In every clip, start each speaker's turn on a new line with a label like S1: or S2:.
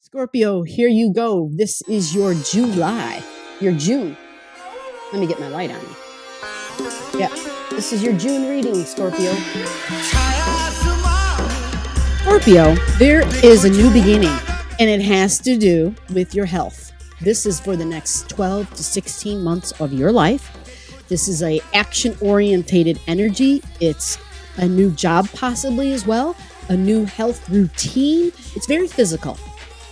S1: Scorpio, here you go. This is your July, your June. Let me get my light on. Yeah, this is your June reading, Scorpio. Scorpio, there is a new beginning, and it has to do with your health. This is for the next 12 to 16 months of your life. This is a action-orientated energy. It's a new job possibly as well, a new health routine. It's very physical.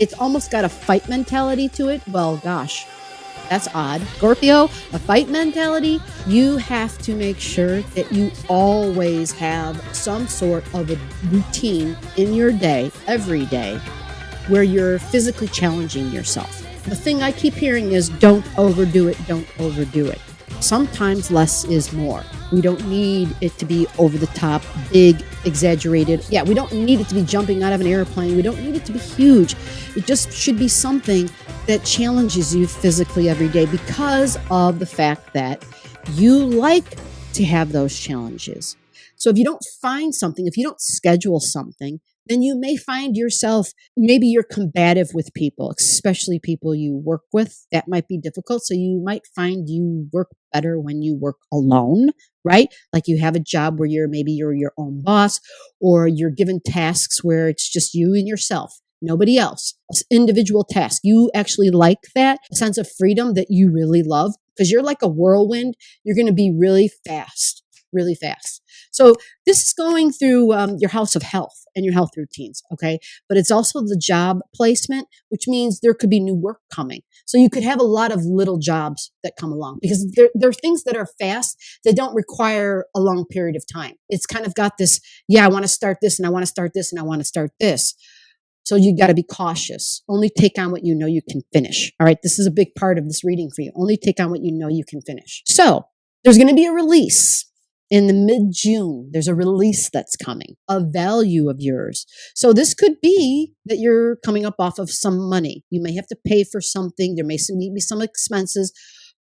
S1: It's almost got a fight mentality to it. Well, gosh, that's odd. Scorpio, a fight mentality. You have to make sure that you always have some sort of a routine in your day, every day, where you're physically challenging yourself. The thing I keep hearing is don't overdo it, don't overdo it. Sometimes less is more. We don't need it to be over the top, big, exaggerated. Yeah, we don't need it to be jumping out of an airplane. We don't need it to be huge. It just should be something that challenges you physically every day because of the fact that you like to have those challenges. So if you don't find something, if you don't schedule something, then you may find yourself, maybe you're combative with people, especially people you work with. That might be difficult. So you might find you work better when you work alone, right? Like you have a job where you're your own boss, or you're given tasks where it's just you and yourself, nobody else, an individual task. You actually like that sense of freedom that you really love because you're like a whirlwind. You're going to be really fast. So this is going through your house of health and your health routines, okay? But it's also the job placement, which means there could be new work coming. So you could have a lot of little jobs that come along because there are things that are fast that don't require a long period of time. It's kind of got this, I want to start this and I want to start this and I want to start this. So you got to be cautious. Only take on what you know you can finish. All right. This is a big part of this reading for you. Only take on what you know you can finish. So there's going to be a release. In the mid-June, there's a release that's coming, a value of yours. So this could be that you're coming up off of some money. You may have to pay for something. There may be some expenses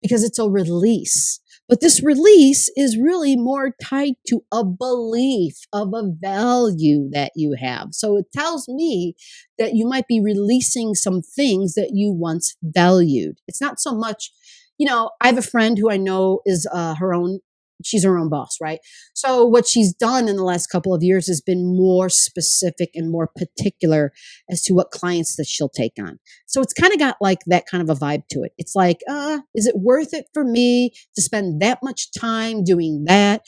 S1: because it's a release. But this release is really more tied to a belief of a value that you have. So it tells me that you might be releasing some things that you once valued. It's not so much, I have a friend who I know is she's her own boss, right? So what she's done in the last couple of years has been more specific and more particular as to what clients that she'll take on. So it's kind of got like that kind of a vibe to it. It's like, is it worth it for me to spend that much time doing that?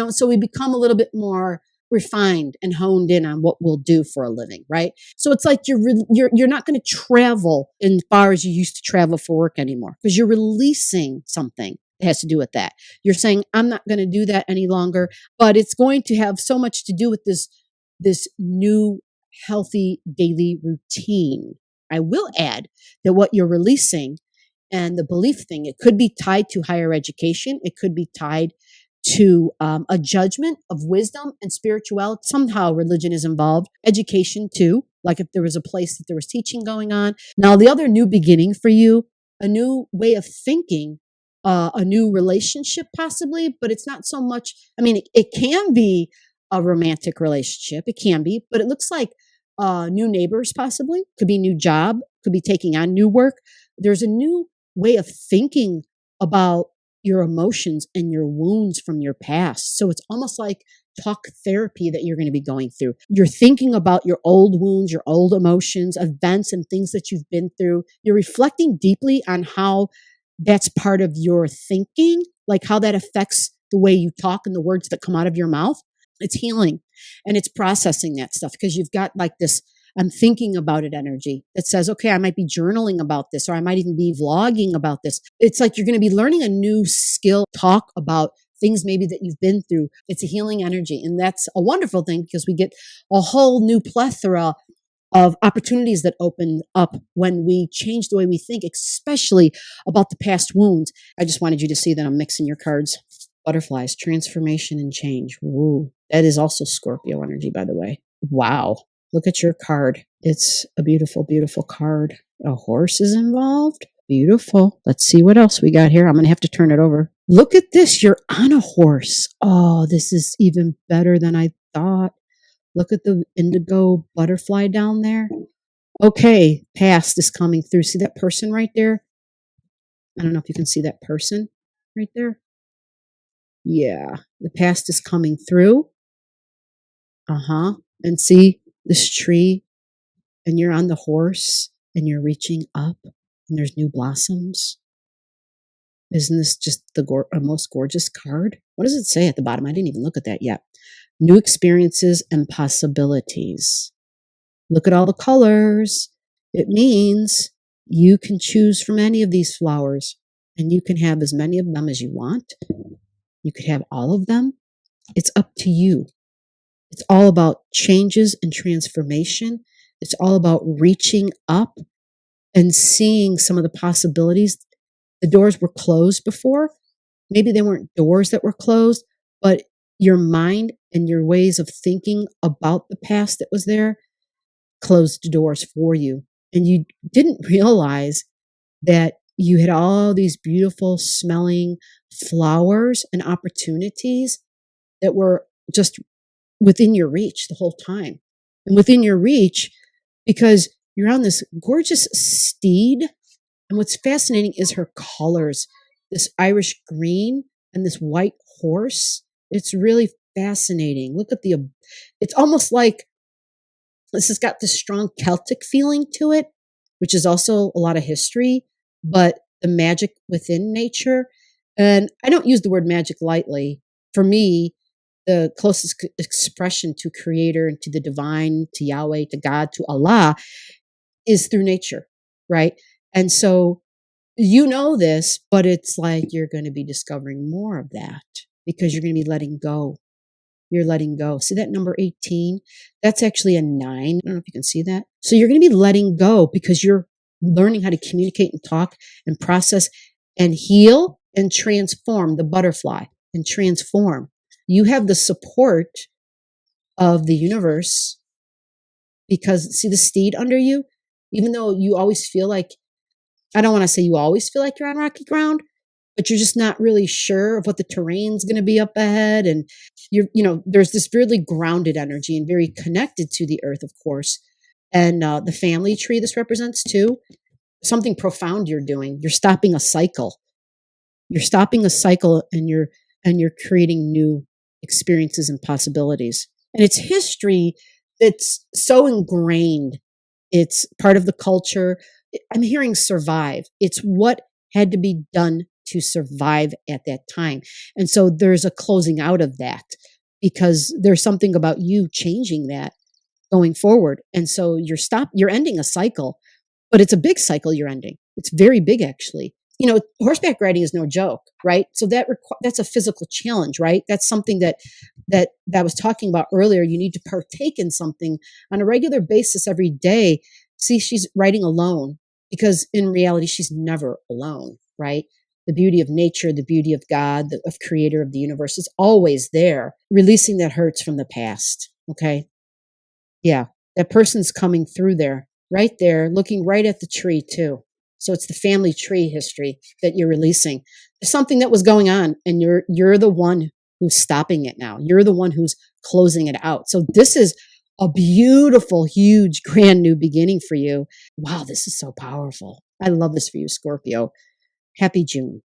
S1: So we become a little bit more refined and honed in on what we'll do for a living, right? So it's like you're not going to travel as far as you used to travel for work anymore because you're releasing something. It has to do with that. You're saying, I'm not going to do that any longer, but it's going to have so much to do with this new healthy daily routine. I will add that what you're releasing and the belief thing, it could be tied to higher education. It could be tied to a judgment of wisdom and spirituality. Somehow religion is involved. Education too, like if there was a place that there was teaching going on. Now, the other new beginning for you, a new way of thinking, a new relationship possibly, but it's not so much. It can be a romantic relationship. It can be, but it looks like new neighbors possibly. Could be new job, could be taking on new work. There's a new way of thinking about your emotions and your wounds from your past. So it's almost like talk therapy that you're going to be going through. You're thinking about your old wounds, your old emotions, events and things that you've been through. You're reflecting deeply on how that's part of your thinking, like how that affects the way you talk and the words that come out of your mouth. It's healing and it's processing that stuff because you've got like this, I'm thinking about it energy that says, okay, I might be journaling about this, or I might even be vlogging about this. It's like you're going to be learning a new skill, talk about things maybe that you've been through. It's a healing energy. And that's a wonderful thing because we get a whole new plethora of opportunities that open up when we change the way we think, especially about the past wounds. I just wanted you to see that I'm mixing your cards. Butterflies, transformation and change. Ooh, that is also Scorpio energy, by the way. Wow. Look at your card. It's a beautiful, beautiful card. A horse is involved. Beautiful. Let's see what else we got here. I'm going to have to turn it over. Look at this. You're on a horse. Oh, this is even better than I thought. Look at the indigo butterfly down there. Okay, past is coming through. See that person right there? I don't know if you can see that person right there. Yeah, the past is coming through. And see this tree, and you're on the horse, and you're reaching up, and there's new blossoms. Isn't this just the most gorgeous card? What does it say at the bottom? I didn't even look at that yet. New experiences and possibilities. Look at all the colors. It means you can choose from any of these flowers, and you can have as many of them as you want. You could have all of them. It's up to you. It's all about changes and transformation. It's all about reaching up and seeing some of the possibilities. The doors were closed before. Maybe they weren't doors that were closed, but your mind and your ways of thinking about the past that was there closed doors for you. And you didn't realize that you had all these beautiful smelling flowers and opportunities that were just within your reach the whole time. And within your reach because you're on this gorgeous steed. And what's fascinating is her colors, this Irish green and this white horse. It's really fascinating. Look at it's almost like this has got this strong Celtic feeling to it, which is also a lot of history, but the magic within nature. And I don't use the word magic lightly. For me, the closest expression to creator and to the divine, to Yahweh, to God, to Allah is through nature, right? And so you know this, but it's like you're going to be discovering more of that because you're going to be letting go. You're letting go. See that number 18? That's actually a 9. I don't know if you can see that. So you're going to be letting go because you're learning how to communicate and talk and process and heal and transform the butterfly and transform. You have the support of the universe because see the steed under you? Even though you always feel like, I don't want to say you always feel like you're on rocky ground, but you're just not really sure of what the terrain's going to be up ahead. And there's this really grounded energy and very connected to the earth, of course. And the family tree this represents too, something profound you're doing. You're stopping a cycle. You're stopping a cycle and you're creating new experiences and possibilities. And it's history that's so ingrained. It's part of the culture. I'm hearing survive. It's what had to be done to survive at that time. And so there's a closing out of that because there's something about you changing that going forward. And so you're ending a cycle, but it's a big cycle you're ending. It's very big, actually. Horseback riding is no joke, right? So that's a physical challenge, right? That's something that I was talking about earlier. You need to partake in something on a regular basis every day. See, she's riding alone because in reality, she's never alone, right? The beauty of nature, the beauty of God, of creator of the universe is always there, releasing that hurts from the past. Okay. Yeah. That person's coming through there, right there, looking right at the tree too. So it's the family tree history that you're releasing. There's something that was going on and you're the one who's stopping it now. You're the one who's closing it out. So this is a beautiful, huge, grand new beginning for you. Wow, this is so powerful. I love this for you, Scorpio. Happy June.